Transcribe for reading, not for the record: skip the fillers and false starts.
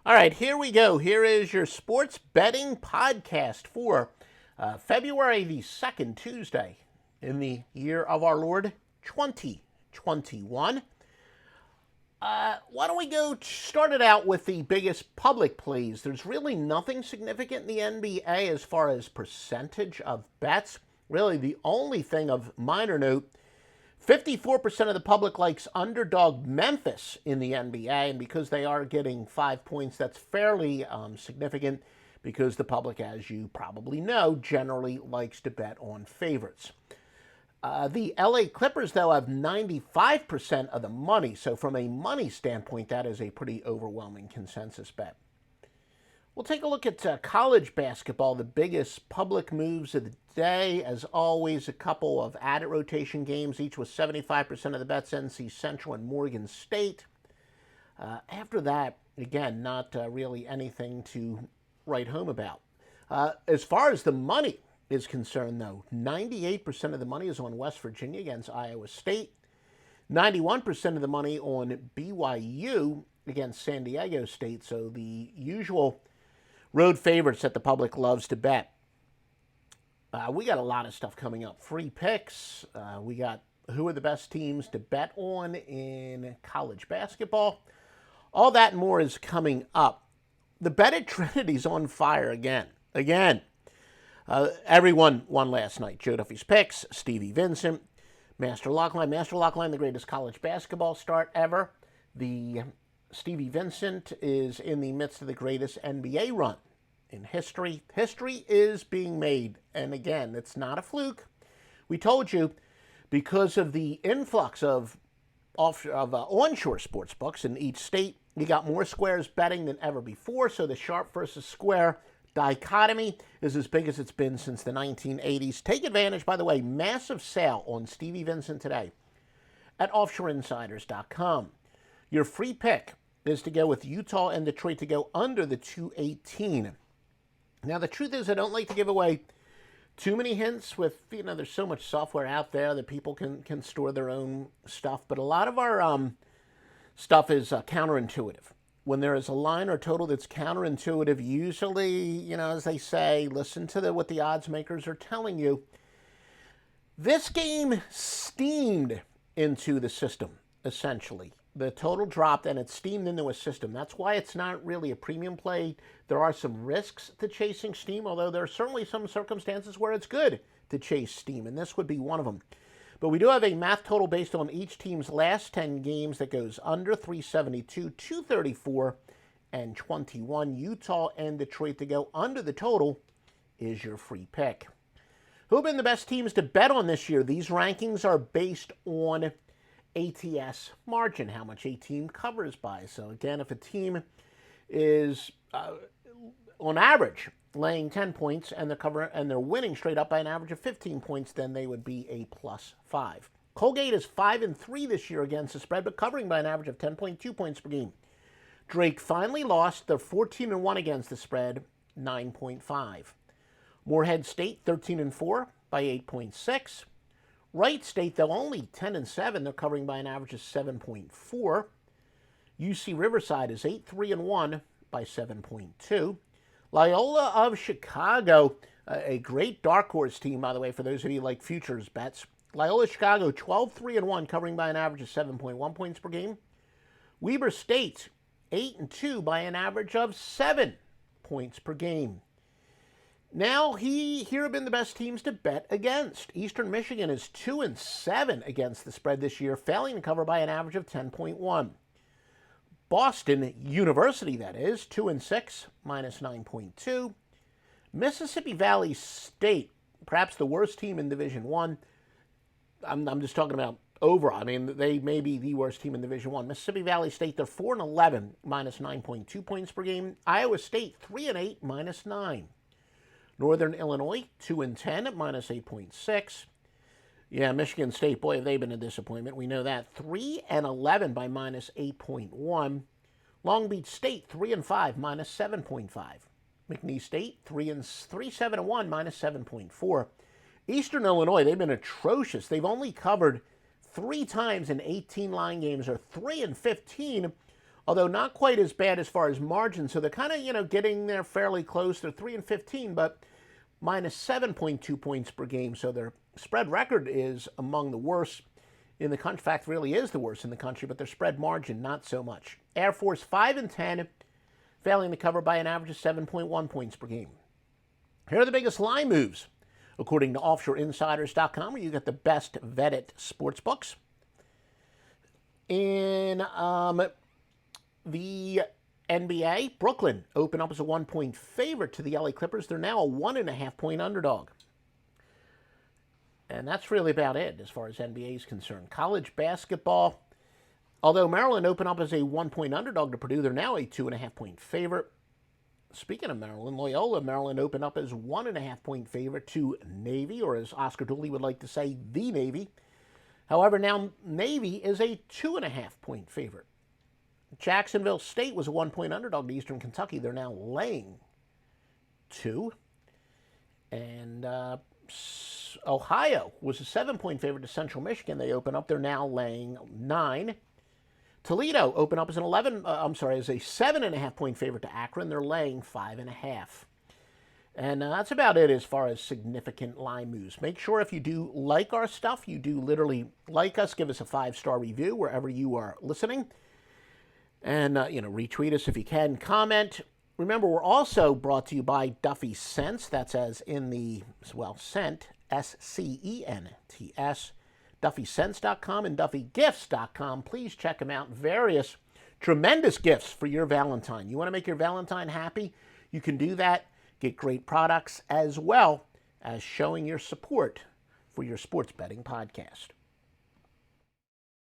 All right, here we go. Here is your sports betting podcast for February the 2nd, Tuesday, in the year of our Lord 2021. Why don't we start it out with the biggest public plays? There's really nothing significant in the NBA as far as percentage of bets. Really, the only thing of minor note, 54% of the public likes underdog Memphis in the NBA, and because they are getting 5 points, that's fairly significant because the public, as you probably know, generally likes to bet on favorites. The LA Clippers, though, have 95% of the money, so from a money standpoint, that is a pretty overwhelming consensus bet. We'll take a look at college basketball, the biggest public moves of the day. As always, a couple of added rotation games, each with 75% of the bets, NC Central and Morgan State. After that, again, not really anything to write home about. As far as the money is concerned, though, 98% of the money is on West Virginia against Iowa State. 91% of the money on BYU against San Diego State, so the usual road favorites that the public loves to bet. We got a lot of stuff coming up. Free picks. We got who are the best teams to bet on in college basketball. All that and more is coming up. The betted Trinity's on fire again. Everyone won last night. Joe Duffy's picks, Stevie Vincent, Master Lockline. Master Lockline, the greatest college basketball start ever. The Stevie Vincent is in the midst of the greatest NBA run in history. History is being made, and again, it's not a fluke. We told you, because of the influx of onshore sports books in each state, you got more squares betting than ever before, so the sharp versus square dichotomy is as big as it's been since the 1980s. Take advantage, by the way, massive sale on Stevie Vincent today at offshoreinsiders.com. Your free pick is to go with Utah and Detroit to go under the 218. Now, the truth is I don't like to give away too many hints with, there's so much software out there that people can store their own stuff, but a lot of our stuff is counterintuitive. When there is a line or total that's counterintuitive, usually, as they say, listen to what the odds makers are telling you. This game steamed into the system, essentially. The total dropped and it steamed into a system. That's why it's not really a premium play. There are some risks to chasing steam, although there are certainly some circumstances where it's good to chase steam, and this would be one of them. But we do have a math total based on each team's last 10 games that goes under 372, 234, and 21. Utah and Detroit to go under the total is your free pick. Who have been the best teams to bet on this year? These rankings are based on ATS margin, how much a team covers by. So again, if a team is on average laying 10 points and they're winning straight up by an average of 15 points, then they would be a +5. Colgate is 5-3 this year against the spread, but covering by an average of 10.2 points per game. Drake finally lost. They're 14-1 against the spread, 9.5. Morehead State 13-4 by 8.6. Wright State, though, only 10-7. They're covering by an average of 7.4. UC Riverside is 8-3-1 by 7.2. Loyola of Chicago, a great dark horse team, by the way, for those of you who like futures bets. Loyola Chicago 12-3-1, covering by an average of 7.1 points per game. Weber State 8-2 by an average of 7 points per game. Now, here have been the best teams to bet against. Eastern Michigan is 2-7 against the spread this year, failing to cover by an average of 10.1. Boston University, that is, 2-6, -9.2. Mississippi Valley State, perhaps the worst team in Division I. I'm just talking about overall. I mean, they may be the worst team in Division I. Mississippi Valley State, they're 4-11, -9.2 points per game. Iowa State, 3-8, -9. Northern Illinois, 2-10 at -8.6. Yeah, Michigan State, boy, have they been a disappointment. We know that. 3-11 by -8.1. Long Beach State, 3-5, -7.5. McNeese State, 3-7-1, -7.4. Eastern Illinois, they've been atrocious. They've only covered 3 times in 18 line games, or 3-15 although not quite as bad as far as margin. So they're kind of, getting there fairly close. They're 3-15, but minus 7.2 points per game. So their spread record is among the worst in the country. In fact, really is the worst in the country, but their spread margin, not so much. Air Force 5-10, failing to cover by an average of 7.1 points per game. Here are the biggest line moves, according to OffshoreInsiders.com, where you get the best vetted sports books. In the NBA, Brooklyn open up as a 1-point favorite to the LA Clippers. They're now a 1.5-point underdog. And that's really about it as far as NBA is concerned. College basketball, although Maryland opened up as a 1-point underdog to Purdue, they're now a 2.5-point favorite. Speaking of Maryland, Loyola Maryland opened up as 1.5-point favorite to Navy, or as Oscar Dooley would like to say, the Navy. However, now Navy is a 2.5-point favorite. Jacksonville State was a 1-point underdog to Eastern Kentucky. They're now laying 2. And Ohio was a 7-point favorite to Central Michigan. They open up. They're now laying 9. Toledo opened up as a 7.5-point favorite to Akron. They're laying 5.5. And that's about it as far as significant line moves. Make sure if you do like our stuff, you do literally like us, give us a 5-star review wherever you are listening. And, retweet us if you can. Comment. Remember, we're also brought to you by Duffy Scents. That's as in the, scent, SCENTS. DuffyScents.com and DuffyGifts.com. Please check them out. Various tremendous gifts for your Valentine. You want to make your Valentine happy? You can do that. Get great products as well as showing your support for your sports betting podcast.